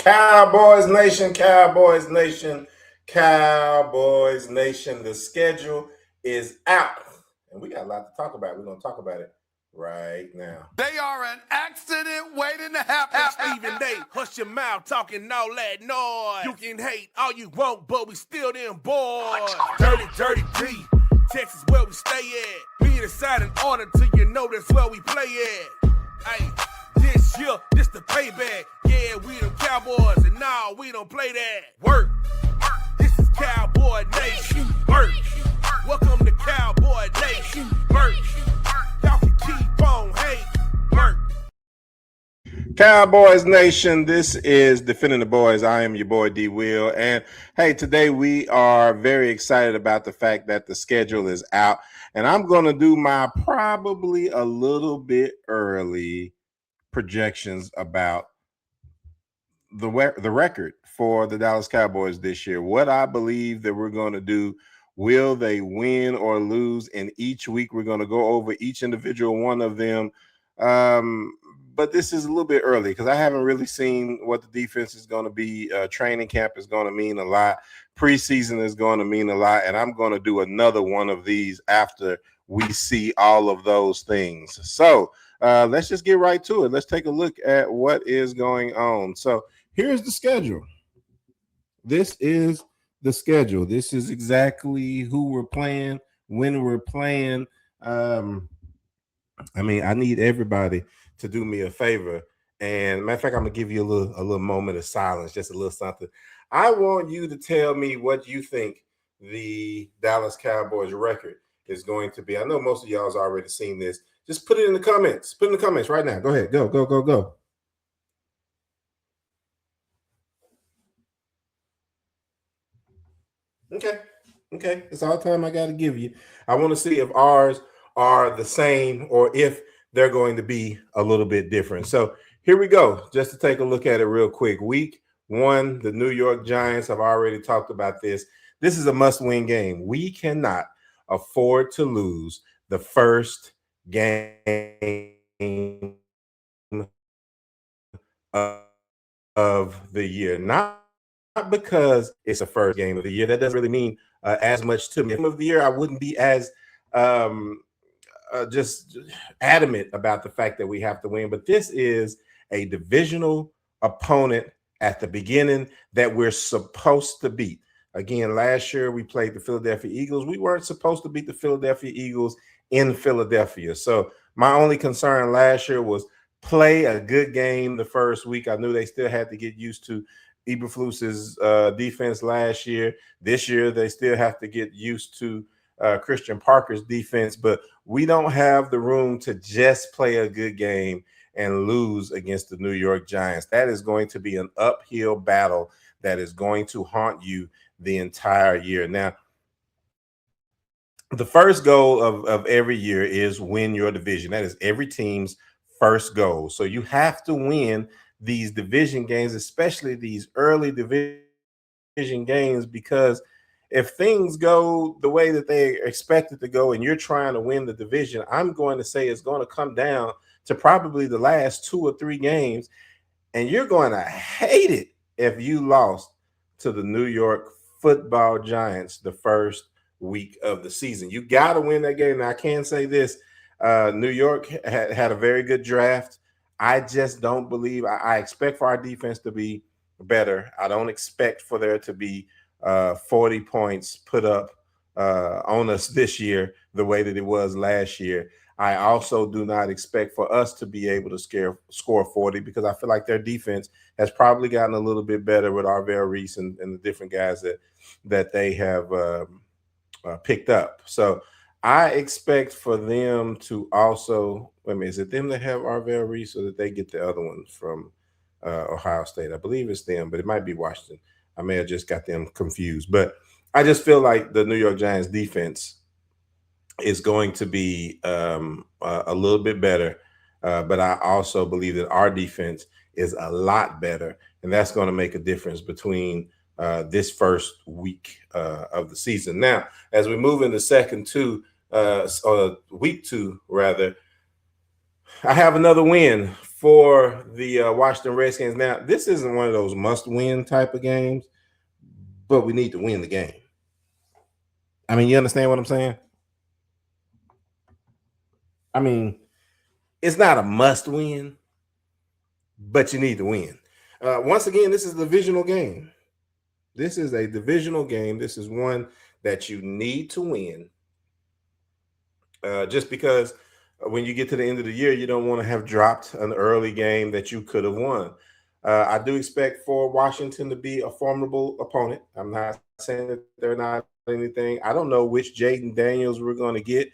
Cowboys Nation, Cowboys Nation, Cowboys Nation. The schedule is out, and we got a lot to talk about. We're going to talk about it right now. They are an accident waiting to happen. Stephen A, hush your mouth, talking all that noise. You can hate all you want, but we still them boys. Dirty, dirty D, Texas where we stay at. We decide in order till you know that's where we play at. Hey, this year, this the payback. Yeah, we them Cowboys, and now we don't play that. Work. This is Cowboy Nation. Work. Welcome to Cowboy Nation. Work. Y'all can keep on hate. Work. Cowboys Nation, this is Defending the Boys. I am your boy D Will, and hey, today we are very excited about the fact that the schedule is out, and I'm going to do my probably a little bit early projections about the record for the Dallas Cowboys this year. What I believe that we're going to do. Will they win or lose? And each week we're going to go over each individual one of them. But this is a little bit early because I haven't really seen what the defense is going to be. Training camp is going to mean a lot. Preseason is going to mean a lot. And I'm going to do another one of these after we see all of those things. So let's just get right to it. Let's take a look at what is going on. So here's the schedule. This is the schedule. This is exactly who we're playing, when we're playing. I need everybody to do me a favor. And matter of fact, I'm gonna give you a little moment of silence, just a little something. I want you to tell me what you think the Dallas Cowboys record is going to be. I know most of y'all's already seen this. Just put it in the comments. Put it in the comments right now. Go ahead. Go. Okay. That's all the time I got to give you. I want to see if ours are the same or if they're going to be a little bit different. So here we go. Just to take a look at it real quick. Week 1, the New York Giants. I've already talked about this. This is a must-win game. We cannot afford to lose the first game of the year. Not because it's the first game of the year. That doesn't really mean as much to me. Game of the year, I wouldn't be as just adamant about the fact that we have to win. But this is a divisional opponent at the beginning that we're supposed to beat. Again, last year we played the Philadelphia Eagles. We weren't supposed to beat the Philadelphia Eagles in Philadelphia. So my only concern last year was play a good game the first week. I knew they still had to get used to Eberflus's defense last year. This year, they still have to get used to Christian Parker's defense, but we don't have the room to just play a good game and lose against the New York Giants. That is going to be an uphill battle that is going to haunt you the entire year. Now, the first goal of every year is win your division. That is every team's first goal. So you have to win these division games, especially these early division games, because if things go the way that they expect it to go and you're trying to win the division, I'm going to say it's going to come down to probably the last 2 or 3 games, and you're going to hate it if you lost to the New York Football Giants the first week of the season. You got to win that game. Now, I can say this, New York had a very good draft. I just don't believe. I expect for our defense to be better. I don't expect for there to be 40 points put up on us this year the way that it was last year. I also do not expect for us to be able to score 40 because I feel like their defense has probably gotten a little bit better with Arvell Reese and the different guys that they have picked up. So I expect for them to also, is it them that have Arvell Reese or that they get the other one from Ohio State? I believe it's them, but it might be Washington. I may have just got them confused. But I just feel like the New York Giants defense is going to be a little bit better. But I also believe that our defense is a lot better. And that's going to make a difference between this first week of the season. Now, as we move into week 2, rather, I have another win for the Washington Redskins. Now, this isn't one of those must-win type of games, but we need to win the game. I mean, you understand what I'm saying? I mean, it's not a must-win, but you need to win. Once again, this is a divisional game. This is a divisional game. This is one that you need to win. Just because when you get to the end of the year, you don't want to have dropped an early game that you could have won. I do expect for Washington to be a formidable opponent. I'm not saying that they're not anything. I don't know which Jaden Daniels we're going to get.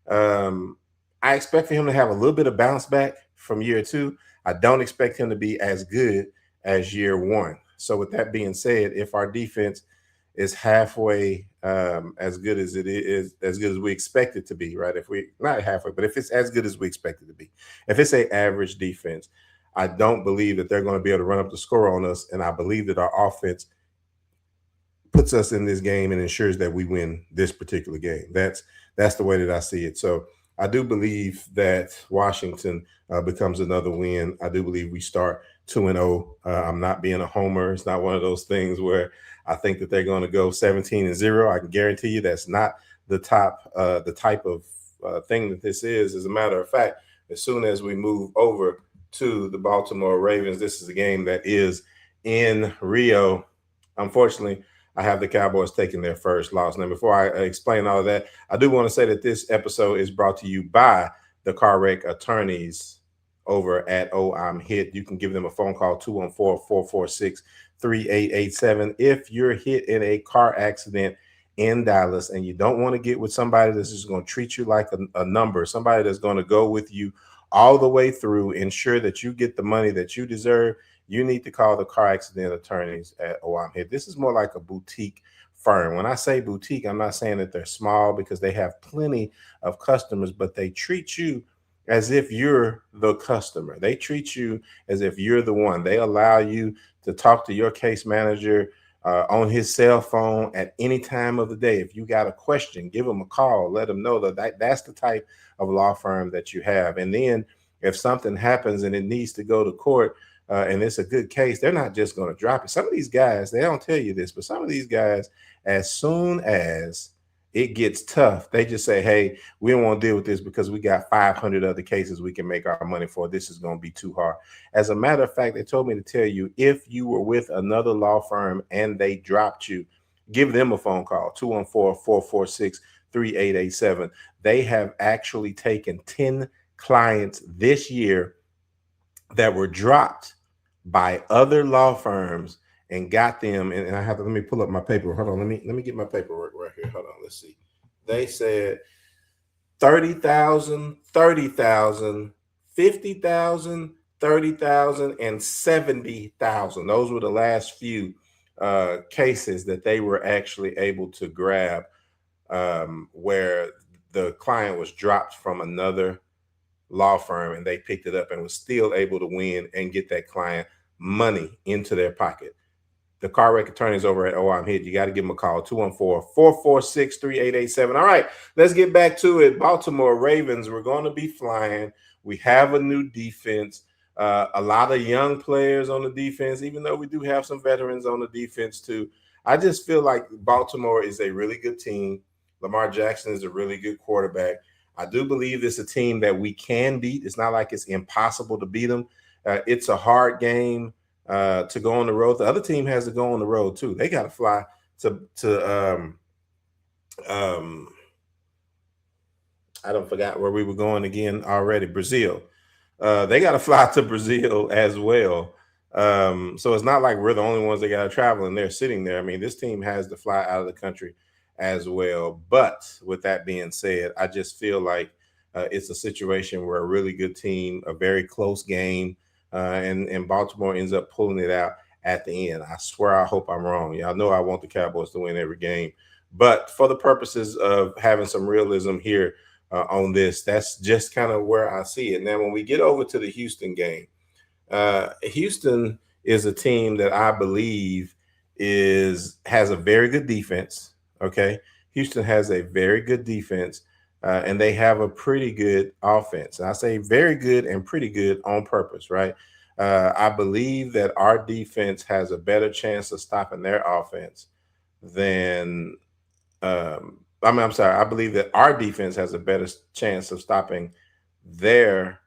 I expect for him to have a little bit of bounce back from year 2. I don't expect him to be as good as year 1. So with that being said, if our defense is halfway as good as it is, as good as we expect it to be, right? If we not halfway, but if it's as good as we expect it to be, if it's an average defense, I don't believe that they're going to be able to run up the score on us. And I believe that our offense puts us in this game and ensures that we win this particular game. That's the way that I see it. So I do believe that Washington becomes another win. I do believe we start 2-0. I'm not being a homer. It's not one of those things where I think that they're going to go 17-0. I can guarantee you that's not the type of thing that this is. As a matter of fact, as soon as we move over to the Baltimore Ravens, this is a game that is in Rio. Unfortunately, I have the Cowboys taking their first loss. Now, before I explain all of that, I do want to say that this episode is brought to you by the car wreck attorneys over at I'm Hit. You can give them a phone call, 214-446-3887. If you're hit in a car accident in Dallas and you don't want to get with somebody that's just going to treat you like a number, somebody that's going to go with you all the way through, ensure that you get the money that you deserve, you need to call the car accident attorneys at I'm Hit. This is more like a boutique firm. When I say boutique, I'm not saying that they're small, because they have plenty of customers, but they treat you as if you're the customer. They treat you as if you're the one. They allow you to talk to your case manager on his cell phone at any time of the day. If you got a question, give him a call. Let him know that's the type of law firm that you have. And then if something happens and it needs to go to court, and it's a good case, they're not just going to drop it. Some of these guys, they don't tell you this, but some of these guys, as soon as it gets tough, they just say, hey, we don't want to deal with this because we got 500 other cases we can make our money for. This is going to be too hard. As a matter of fact, they told me to tell you, if you were with another law firm and they dropped you, give them a phone call, 214-446-3887. They have actually taken 10 clients this year that were dropped by other law firms and got them. And I have to, let me pull up my paper. Hold on. Let me get my paperwork right here. Hold on. Let's see. They said 30,000, 30,000, 50,000, 30,000, and 70,000. Those were the last few cases that they were actually able to grab, where the client was dropped from another law firm and they picked it up and was still able to win and get that client money into their pocket. The car wreck attorneys over at I'm Hit. You got to give them a call, 214-446-3887. All right, let's get back to it. Baltimore Ravens, we're going to be flying. We have a new defense, a lot of young players on the defense, even though we do have some veterans on the defense too. I just feel like Baltimore is a really good team. Lamar Jackson is a really good quarterback. I do believe it's a team that we can beat. It's not like it's impossible to beat them. It's a hard game to go on the road. The other team has to go on the road too. They got to fly to I don't forgot where we were going again already. Brazil. They got to fly to Brazil as well. So it's not like we're the only ones that got to travel and they're sitting there. I mean, this team has to fly out of the country as well. But with that being said, I just feel like it's a situation where a really good team, a very close game, and Baltimore ends up pulling it out at the end. I swear, I hope I'm wrong. Y'all know I want the Cowboys to win every game. But for the purposes of having some realism here on this, that's just kind of where I see it. Now, when we get over to the Houston game, Houston is a team that I believe has a very good defense. Okay. Houston has a very good defense. and they have a pretty good offense. And I say very good and pretty good on purpose, right? I believe that our defense has a better chance of stopping their offense than I'm sorry. I believe that our defense has a better chance of stopping their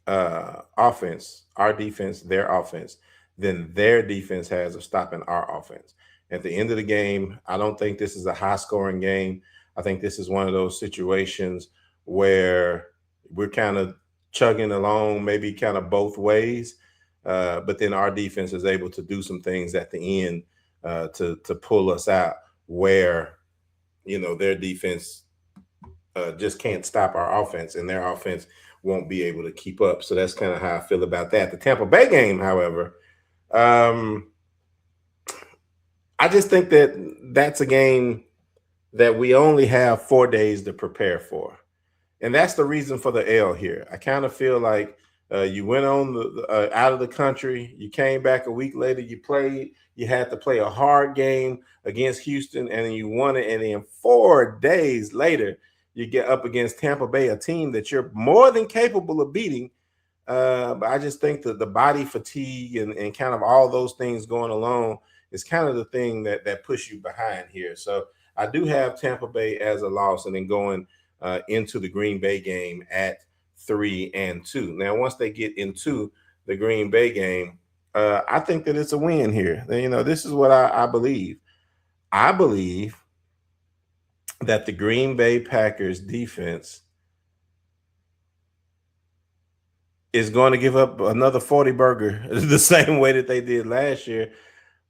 offense, our defense, their offense, than their defense has of stopping our offense. At the end of the game, I don't think this is a high scoring game. I think this is one of those situations where we're kind of chugging along, maybe kind of both ways. But then our defense is able to do some things at the end to pull us out where, their defense just can't stop our offense, and their offense won't be able to keep up. So that's kind of how I feel about that. The Tampa Bay game, however, I just think that that's a game that we only have 4 days to prepare for. And that's the reason for the L here. I kind of feel like you went on out of the country, you came back a week later, you had to play a hard game against Houston, and then you won it. And then 4 days later, you get up against Tampa Bay, a team that you're more than capable of beating. But I just think that the body fatigue and kind of all those things going along is kind of the thing that push you behind here. So I do have Tampa Bay as a loss, and then going into the Green Bay game at 3-2. Now, once they get into the Green Bay game, I think that it's a win here. This is what I believe. I believe that the Green Bay Packers defense is going to give up another 40 burger the same way that they did last year.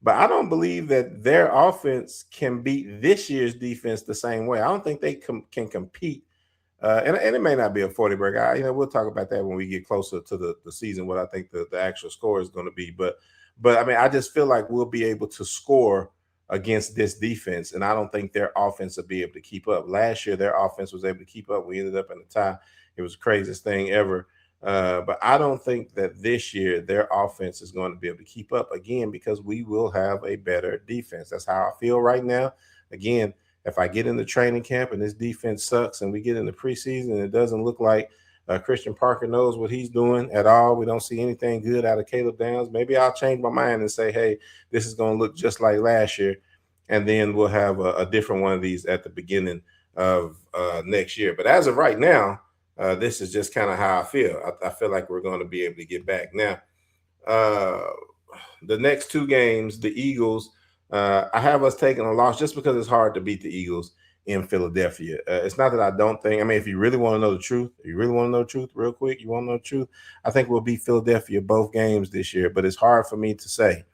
But I don't believe that their offense can beat this year's defense the same way. I don't think they can compete. And it may not be a 40 burger. We'll talk about that when we get closer to the season, what I think the actual score is going to be. But I mean, I just feel like we'll be able to score against this defense, and I don't think their offense will be able to keep up. Last year, their offense was able to keep up. We ended up in a tie. It was the craziest thing ever. But I don't think that this year their offense is going to be able to keep up again, because we will have a better defense. That's how I feel right now. Again, if I get in the training camp and this defense sucks, and we get in the preseason and it doesn't look like Christian Parker knows what he's doing at all, we don't see anything good out of Caleb Downs, maybe I'll change my mind and say, hey, this is going to look just like last year. And then we'll have a different one of these at the beginning of next year. But as of right now, this is just kind of how I feel. I feel like we're going to be able to get back. Now, the next two games, the Eagles, I have us taking a loss just because it's hard to beat the Eagles in Philadelphia. It's not that I don't think. I mean, if you really want to know the truth, real quick, you want to know the truth, I think we'll beat Philadelphia both games this year. But it's hard for me to say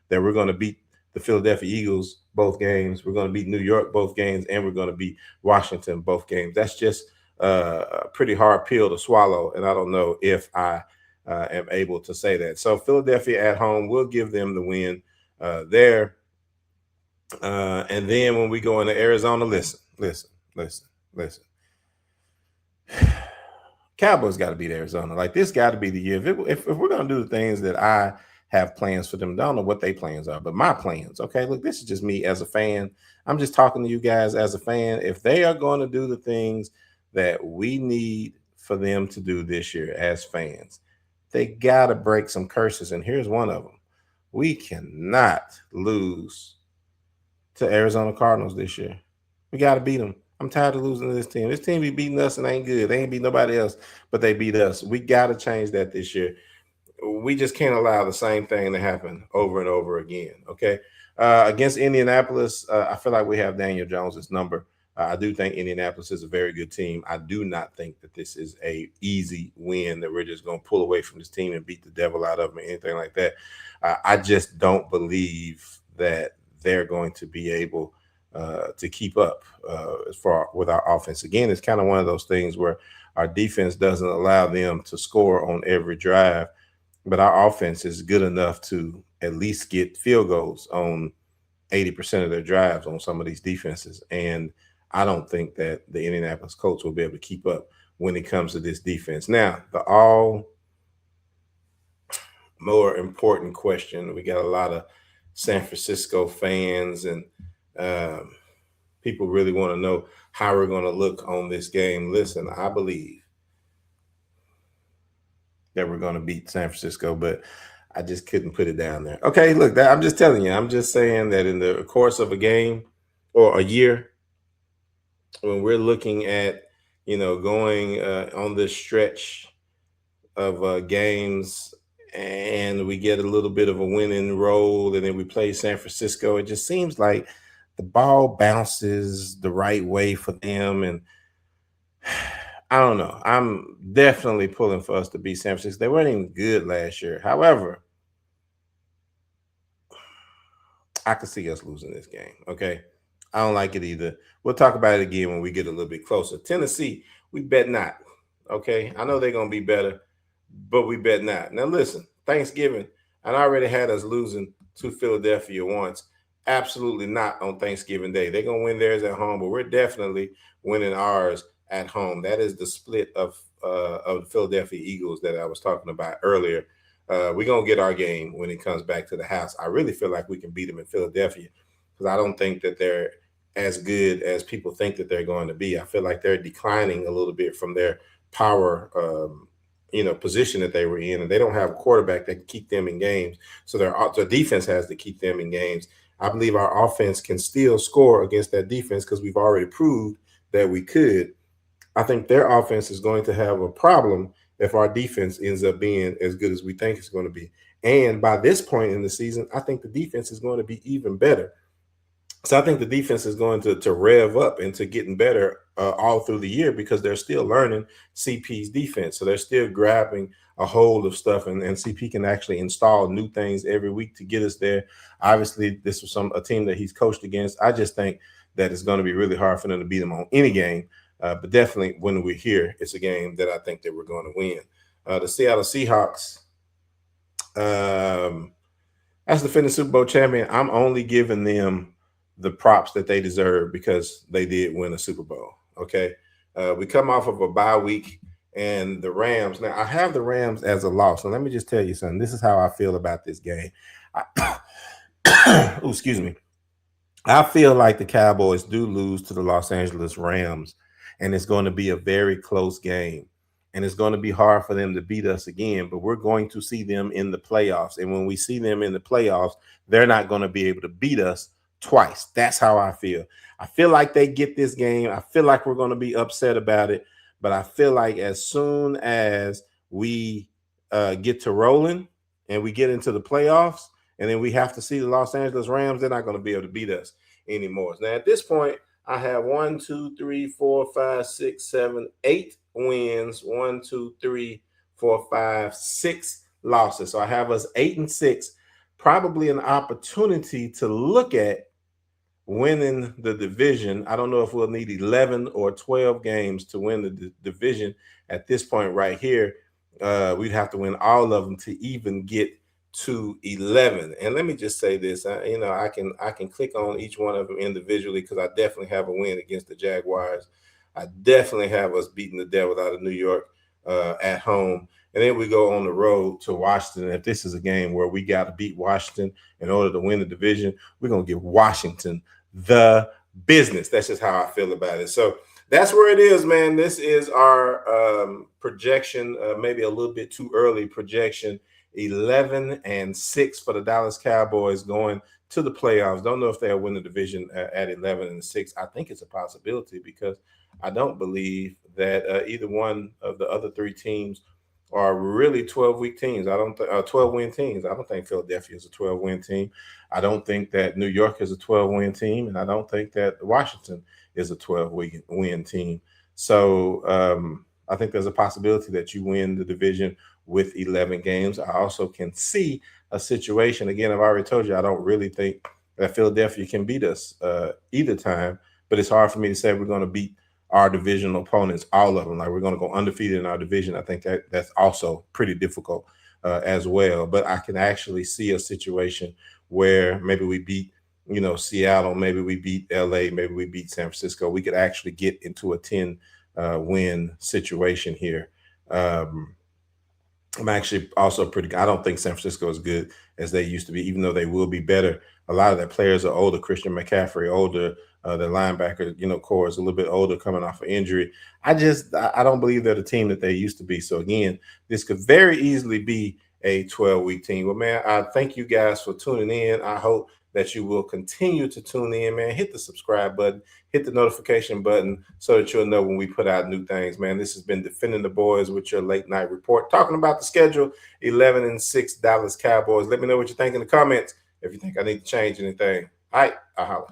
that we're going to beat the Philadelphia Eagles both games. We're going to beat New York both games, and we're going to beat Washington both games. That's just a pretty hard pill to swallow, and I don't know if I am able to say that. So Philadelphia at home, we'll give them the win there. And then when we go into Arizona, listen. Cowboys got to beat Arizona. Like, this got to be the year. If we're going to do the things that I have plans for them, I don't know what their plans are, but my plans, okay, look, this is just me as a fan. I'm just talking to you guys as a fan. If they are going to do the things that we need for them to do this year as fans, they got to break some curses. And here's one of them. We cannot lose to Arizona Cardinals this year. We got to beat them. I'm tired of losing to this team. This team be beating us and ain't good. They ain't beat nobody else, but they beat us. We got to change that this year. We just can't allow the same thing to happen over and over again, okay? Against Indianapolis, I feel like we have Daniel Jones's number. I do think Indianapolis is a very good team. I do not think that this is a easy win that we're just going to pull away from this team and beat the devil out of them or anything like that. I just don't believe that they're going to be able to keep up as far with our offense. Again, it's kind of one of those things where our defense doesn't allow them to score on every drive, but our offense is good enough to at least get field goals on 80% of their drives on some of these defenses. And I don't think that the Indianapolis Colts will be able to keep up when it comes to this defense. Now, the all more important question, we got a lot of San Francisco fans and people really want to know how we're going to look on this game. Listen, I believe that we're going to beat San Francisco, but I just couldn't put it down there. Okay, look, I'm just telling you. I'm just saying that in the course of a game or a year, when we're looking at, going on this stretch of games and we get a little bit of a winning roll and then we play San Francisco, it just seems like the ball bounces the right way for them. And I don't know. I'm definitely pulling for us to beat San Francisco. They weren't even good last year. However, I could see us losing this game. Okay. I don't like it either. We'll talk about it again when we get a little bit closer. Tennessee, we bet not. Okay. I know they're going to be better, but we bet not. Now, listen, Thanksgiving, and I already had us losing to Philadelphia once. Absolutely not on Thanksgiving Day. They're going to win theirs at home, but we're definitely winning ours at home. That is the split of the Philadelphia Eagles that I was talking about earlier. We're going to get our game when it comes back to the house. I really feel like we can beat them in Philadelphia because I don't think that they're as good as people think that they're going to be. I feel like they're declining a little bit from their power position that they were in, and they don't have a quarterback that can keep them in games. So their defense has to keep them in games. I believe our offense can still score against that defense because we've already proved that we could. I think their offense is going to have a problem if our defense ends up being as good as we think it's going to be. And by this point in the season, I think the defense is going to be even better. So I think the defense is going to rev up into getting better all through the year because they're still learning CP's defense. So they're still grabbing a hold of stuff, and CP can actually install new things every week to get us there. Obviously, this was a team that he's coached against. I just think that it's going to be really hard for them to beat them on any game. But definitely when we're here, it's a game that I think that we're going to win. The Seattle Seahawks, as defending Super Bowl champion, I'm only giving them the props that they deserve because they did win a Super Bowl. Okay. We come off of a bye week and the Rams. Now I have the Rams as a loss. And let me just tell you something. This is how I feel about this game. Excuse me. I feel like the Cowboys do lose to the Los Angeles Rams, and it's going to be a very close game. And it's going to be hard for them to beat us again, but we're going to see them in the playoffs. And when we see them in the playoffs, they're not going to be able to beat us twice. That's how I feel. I feel like they get this game. I feel like we're going to be upset about it, but I feel like as soon as we get to rolling and we get into the playoffs, and then we have to see the Los Angeles Rams, they're not going to be able to beat us anymore. Now, at this point, I have 1, 2, 3, 4, 5, 6, 7, 8 wins. 1, 2, 3, 4, 5, 6 losses. So I have us 8-6, probably an opportunity to look at winning the division. I don't know if we'll need 11 or 12 games to win the division at this point right here. We'd have to win all of them to even get to 11. And let me just say this, I can click on each one of them individually because I definitely have a win against the Jaguars. I definitely have us beating the devil out of New York at home. And then we go on the road to Washington. If this is a game where we got to beat Washington in order to win the division, we're going to give Washington the business. That's just how I feel about it. So that's where it is, man. This is our projection, maybe a little bit too early projection. 11-6 for the Dallas Cowboys going to the playoffs. Don't know if they'll win the division at 11-6. I think it's a possibility because I don't believe that either one of the other three teams are really 12-week teams. 12-win teams. I don't think Philadelphia is a 12-win team. I don't think that New York is a 12-win team, and I don't think that Washington is a 12-win team. So I think there's a possibility that you win the division with 11 games. I also can see a situation. Again, I've already told you I don't really think that Philadelphia can beat us either time, but it's hard for me to say we're going to beat our divisional opponents, all of them. Like we're going to go undefeated in our division. I think that's also pretty difficult as well. But I can actually see a situation where maybe we beat, Seattle, maybe we beat LA, maybe we beat San Francisco. We could actually get into a 10 win situation here. I'm actually also pretty. I don't think San Francisco is good as they used to be, even though they will be better. A lot of their players are older. Christian McCaffrey, older. The linebacker, core is a little bit older, coming off an injury. I don't believe they're the team that they used to be. So again, this could very easily be a 12-week team. Well, man, I thank you guys for tuning in. I hope that you will continue to tune in, man. Hit the subscribe button, hit the notification button so that you'll know when we put out new things, man. This has been Defending the Boys with your late night report, talking about the schedule, 11-6 Dallas Cowboys. Let me know what you think in the comments if you think I need to change anything. All right, I'll holler.